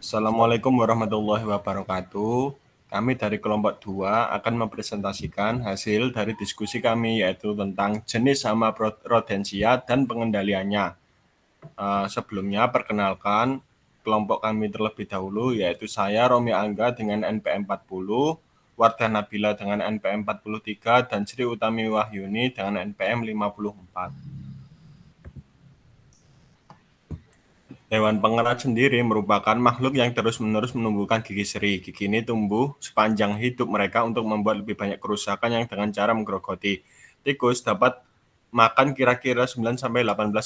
Assalamualaikum warahmatullahi wabarakatuh. Kami dari kelompok 2 akan mempresentasikan hasil dari diskusi kami yaitu tentang jenis hama rodensia dan pengendaliannya. Sebelumnya perkenalkan kelompok kami terlebih dahulu yaitu saya Romi Angga dengan NPM 40, Wardah Nabila dengan NPM 43 dan Sri Utami Wahyuni dengan NPM 54. Hewan pengerat sendiri merupakan makhluk yang terus-menerus menumbuhkan gigi seri. Gigi ini tumbuh sepanjang hidup mereka untuk membuat lebih banyak kerusakan yang dengan cara menggerogoti. Tikus dapat makan kira-kira 9-18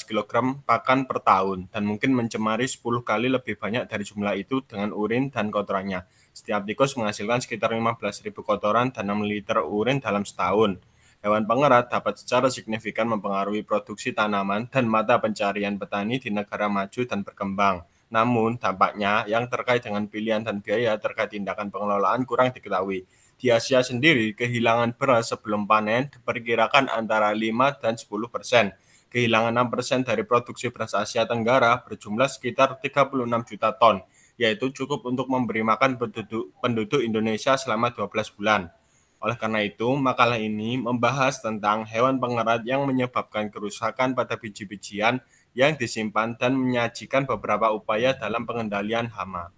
kg pakan per tahun dan mungkin mencemari 10 kali lebih banyak dari jumlah itu dengan urin dan kotorannya. Setiap tikus menghasilkan sekitar 15.000 kotoran dan 6 liter urin dalam setahun. Hewan pengerat dapat secara signifikan mempengaruhi produksi tanaman dan mata pencarian petani di negara maju dan berkembang. Namun, dampaknya yang terkait dengan pilihan dan biaya terkait tindakan pengelolaan kurang diketahui. Di Asia sendiri, kehilangan beras sebelum panen diperkirakan antara 5 dan 10%. Kehilangan 6% dari produksi beras Asia Tenggara berjumlah sekitar 36 juta ton, yaitu cukup untuk memberi makan penduduk Indonesia selama 12 bulan. Oleh karena itu, makalah ini membahas tentang hewan pengerat yang menyebabkan kerusakan pada biji-bijian yang disimpan dan menyajikan beberapa upaya dalam pengendalian hama.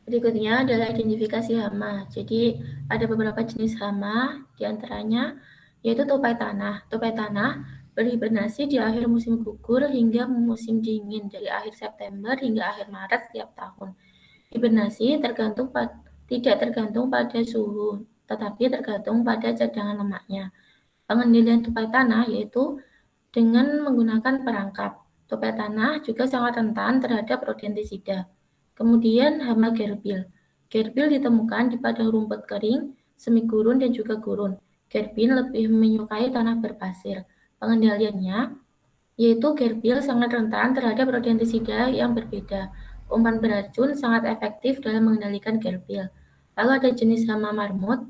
Berikutnya adalah identifikasi hama. Jadi ada beberapa jenis hama, diantaranya yaitu tupai tanah. Tupai tanah berhibernasi di akhir musim gugur hingga musim dingin, dari akhir September hingga akhir Maret setiap tahun. Hibernasi tidak tergantung pada suhu, tetapi tergantung pada cadangan lemaknya. Pengendalian tupai tanah yaitu dengan menggunakan perangkap. Tupai tanah juga sangat rentan terhadap rodentisida. Kemudian hama gerbil. Gerbil ditemukan di padang rumput kering, semi gurun dan juga gurun. Gerbil lebih menyukai tanah berpasir. Pengendaliannya yaitu gerbil sangat rentan terhadap rodentisida yang berbeda. Umpan beracun sangat efektif dalam mengendalikan gerbil. Lalu ada jenis hama marmut.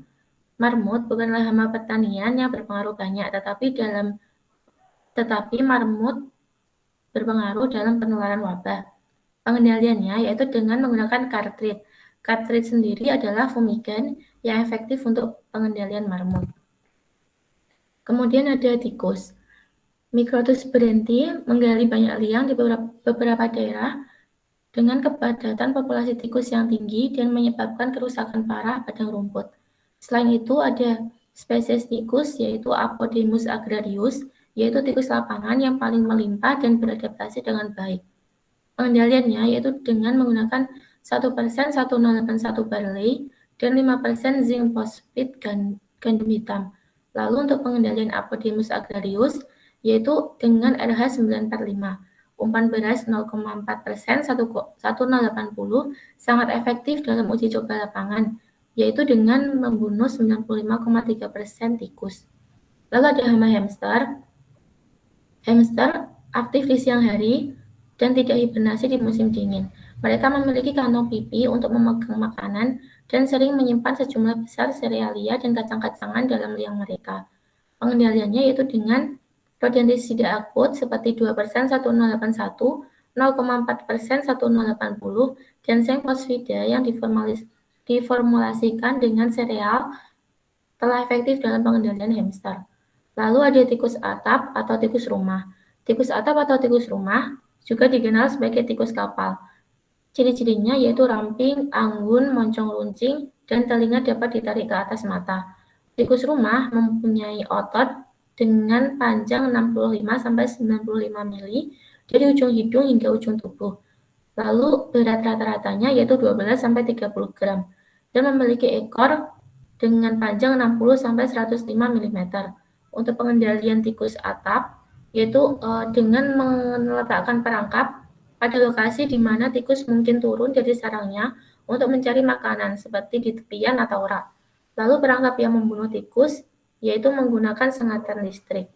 Marmut bukanlah hama pertanian yang berpengaruh banyak, tetapi marmut berpengaruh dalam penularan wabah. Pengendaliannya yaitu dengan menggunakan kartrid. Kartrid sendiri adalah fumigan yang efektif untuk pengendalian marmut. Kemudian ada tikus. Microtus berhenti menggali banyak liang di beberapa daerah dengan kepadatan populasi tikus yang tinggi dan menyebabkan kerusakan parah padang rumput. Selain itu ada spesies tikus yaitu Apodemus agrarius, yaitu tikus lapangan yang paling melimpah dan beradaptasi dengan baik. Pengendaliannya yaitu dengan menggunakan 1% 1081 barley dan 5% zinc phosphate gandum hitam. Lalu untuk pengendalian Apodemus agrarius yaitu dengan RH 945. Umpan beras 0,4% 1080 sangat efektif dalam uji coba lapangan, yaitu dengan membunuh 95,3% tikus. Lalu ada hama hamster. Hamster aktif di siang hari dan tidak hibernasi di musim dingin. Mereka memiliki kantong pipi untuk memegang makanan dan sering menyimpan sejumlah besar serealia dan kacang-kacangan dalam liang mereka. Pengendaliannya yaitu dengan rodentisida akut seperti 2% 1081, 0,4% 1080, dan zinc phosphida yang diformulasikan dengan sereal telah efektif dalam pengendalian hamster. Lalu ada tikus atap atau tikus rumah. Tikus atap atau tikus rumah juga dikenal sebagai tikus kapal. Ciri-cirinya yaitu ramping, anggun, moncong runcing, dan telinga dapat ditarik ke atas mata. Tikus rumah mempunyai otot dengan panjang 65-95 mili dari ujung hidung hingga ujung tubuh. Lalu berat rata-ratanya yaitu 12-30 gram dan memiliki ekor dengan panjang 60-105 mm. Untuk pengendalian tikus atap yaitu dengan meletakkan perangkap pada lokasi di mana tikus mungkin turun dari sarangnya untuk mencari makanan seperti di tepian atau rak. Lalu perangkap yang membunuh tikus yaitu menggunakan sengatan listrik.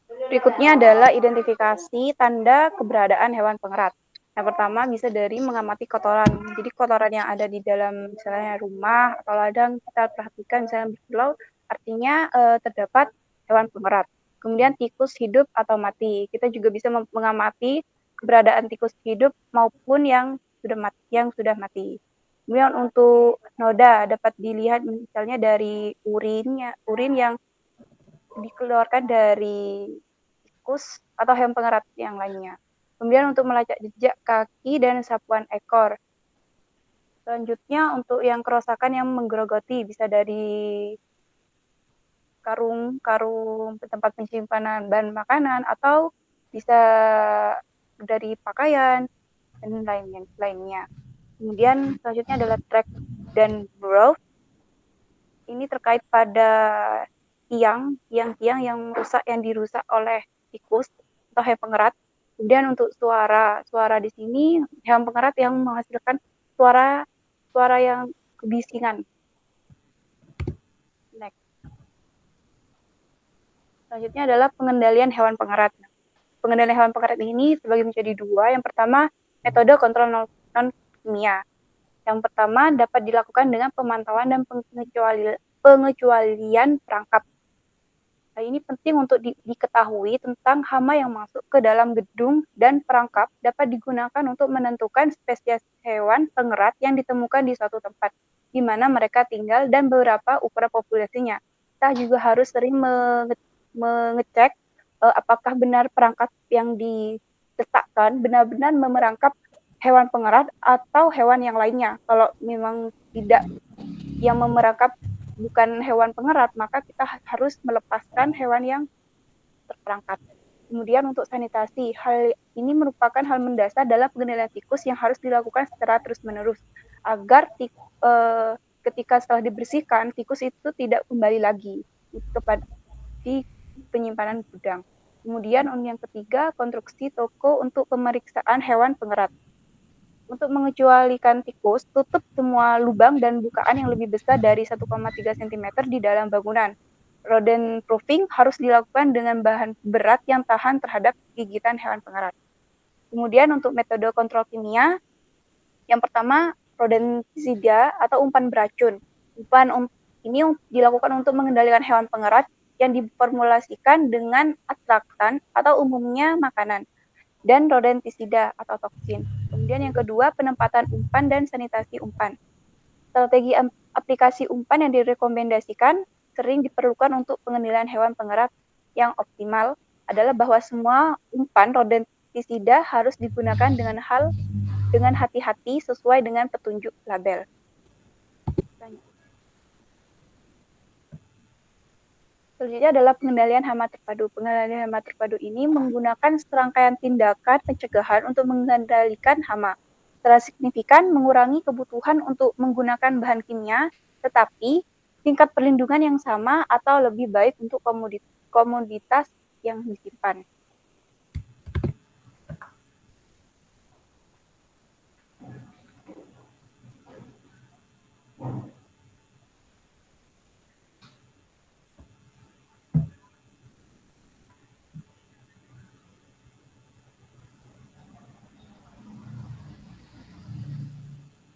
Berikutnya adalah identifikasi tanda keberadaan hewan pengerat. Yang pertama bisa dari mengamati kotoran. Jadi kotoran yang ada di dalam misalnya rumah atau ladang kita perhatikan misalnya berkilau, artinya terdapat hewan pengerat. Kemudian tikus hidup atau mati. Kita juga bisa mengamati keberadaan tikus hidup maupun yang sudah mati. Kemudian untuk noda dapat dilihat misalnya dari urin yang dikeluarkan dari tikus atau hewan pengerat yang lainnya. Kemudian untuk melacak jejak kaki dan sapuan ekor. Selanjutnya untuk yang kerusakan yang menggerogoti bisa dari karung tempat penyimpanan bahan makanan atau bisa dari pakaian dan lainnya. Kemudian selanjutnya adalah track dan groove. Ini terkait pada tiang yang dirusak oleh tikus atau hewan pengerat. Kemudian untuk suara di sini hewan pengerat yang menghasilkan suara yang kebisingan. Next. Selanjutnya adalah pengendalian hewan pengerat. Pengendalian hewan pengerat ini terbagi menjadi dua. Yang pertama, metode kontrol non-kimia. Yang pertama dapat dilakukan dengan pemantauan dan pengecualian perangkap. Nah, ini penting untuk diketahui tentang hama yang masuk ke dalam gedung dan perangkap dapat digunakan untuk menentukan spesies hewan pengerat yang ditemukan di suatu tempat, di mana mereka tinggal dan beberapa ukuran populasinya. Kita juga harus sering mengecek apakah benar perangkap yang diletakkan benar-benar memerangkap hewan pengerat atau hewan yang lainnya. Kalau memang tidak yang memerangkap bukan hewan pengerat, maka kita harus melepaskan hewan yang terperangkap. Kemudian untuk sanitasi, hal ini merupakan hal mendasar dalam pengendalian tikus yang harus dilakukan secara terus-menerus agar ketika setelah dibersihkan, tikus itu tidak kembali lagi di penyimpanan gudang. Kemudian yang ketiga, konstruksi toko untuk pemeriksaan hewan pengerat. Untuk mengecualikan tikus, tutup semua lubang dan bukaan yang lebih besar dari 1,3 cm di dalam bangunan. Rodent proofing harus dilakukan dengan bahan berat yang tahan terhadap gigitan hewan pengerat. Kemudian untuk metode kontrol kimia, yang pertama rodentisida atau umpan beracun. Umpan ini dilakukan untuk mengendalikan hewan pengerat yang diformulasikan dengan atraktan atau umumnya makanan, dan rodentisida atau toksin. Kemudian yang kedua, penempatan umpan dan sanitasi umpan. Strategi aplikasi umpan yang direkomendasikan sering diperlukan untuk pengendalian hewan pengerat yang optimal adalah bahwa semua umpan rodentisida harus digunakan dengan hati-hati sesuai dengan petunjuk label. Selanjutnya adalah pengendalian hama terpadu. Pengendalian hama terpadu ini menggunakan serangkaian tindakan pencegahan untuk mengendalikan hama. Secara signifikan mengurangi kebutuhan untuk menggunakan bahan kimia, tetapi tingkat perlindungan yang sama atau lebih baik untuk komoditas yang disimpan.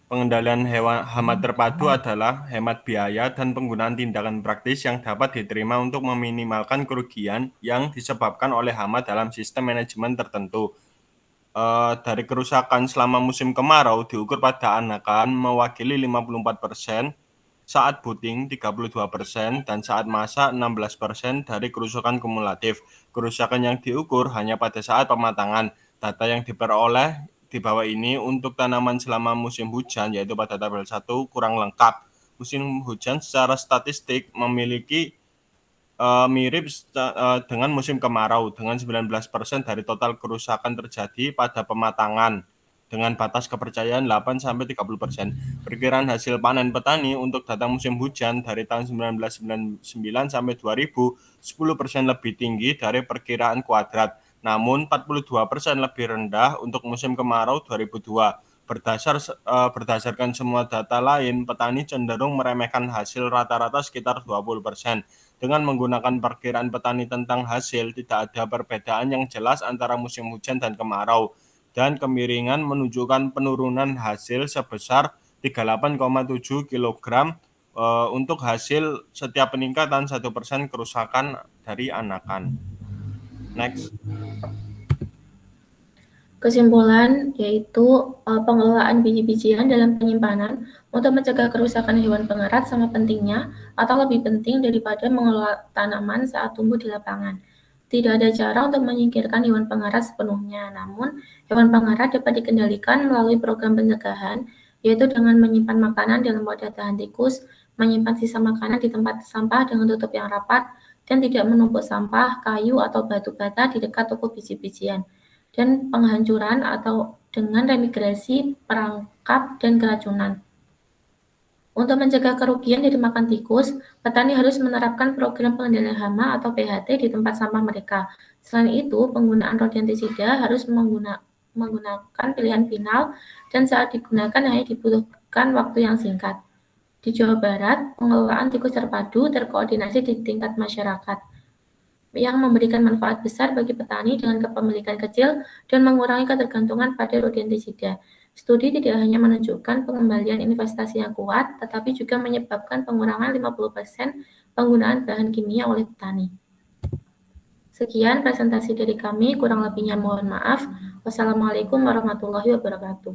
Pengendalian hama terpadu adalah hemat biaya dan penggunaan tindakan praktis yang dapat diterima untuk meminimalkan kerugian yang disebabkan oleh hama dalam sistem manajemen tertentu. Dari kerusakan selama musim kemarau diukur pada anakan mewakili 54%, saat buting 32%, dan saat masak 16% dari kerusakan kumulatif. Kerusakan yang diukur hanya pada saat pematangan. Data yang diperoleh di bawah ini untuk tanaman selama musim hujan, yaitu pada tabel 1, kurang lengkap. Musim hujan secara statistik memiliki mirip dengan musim kemarau, dengan 19% dari total kerusakan terjadi pada pematangan, dengan batas kepercayaan 8-30%. Perkiraan hasil panen petani untuk data musim hujan dari tahun 1999 sampai 2000, 10% lebih tinggi dari perkiraan kuadrat, namun 42% lebih rendah untuk musim kemarau 2002. Berdasarkan semua data lain, petani cenderung meremehkan hasil rata-rata sekitar 20%. Dengan menggunakan perkiraan petani tentang hasil, tidak ada perbedaan yang jelas antara musim hujan dan kemarau, dan kemiringan menunjukkan penurunan hasil sebesar 38,7 kg untuk hasil setiap peningkatan 1% kerusakan dari anakan. Next. Kesimpulan yaitu pengelolaan biji-bijian dalam penyimpanan untuk mencegah kerusakan hewan pengerat sama pentingnya atau lebih penting daripada mengelola tanaman saat tumbuh di lapangan. Tidak ada cara untuk menyingkirkan hewan pengerat sepenuhnya, namun hewan pengerat dapat dikendalikan melalui program pencegahan, yaitu dengan menyimpan makanan dalam wadah tahan tikus, menyimpan sisa makanan di tempat sampah dengan tutup yang rapat, dan tidak menumpuk sampah, kayu, atau batu bata di dekat toko biji-bijian, dan penghancuran atau dengan remigrasi perangkap dan keracunan. Untuk mencegah kerugian dari makan tikus, petani harus menerapkan program pengendalian hama atau PHT di tempat sampah mereka. Selain itu, penggunaan rodentisida harus menggunakan pilihan final dan saat digunakan hanya dibutuhkan waktu yang singkat. Di Jawa Barat, pengelolaan tikus terpadu terkoordinasi di tingkat masyarakat yang memberikan manfaat besar bagi petani dengan kepemilikan kecil dan mengurangi ketergantungan pada rodentisida. Studi tidak hanya menunjukkan pengembalian investasi yang kuat, tetapi juga menyebabkan pengurangan 50% penggunaan bahan kimia oleh petani. Sekian presentasi dari kami, kurang lebihnya mohon maaf. Wassalamualaikum warahmatullahi wabarakatuh.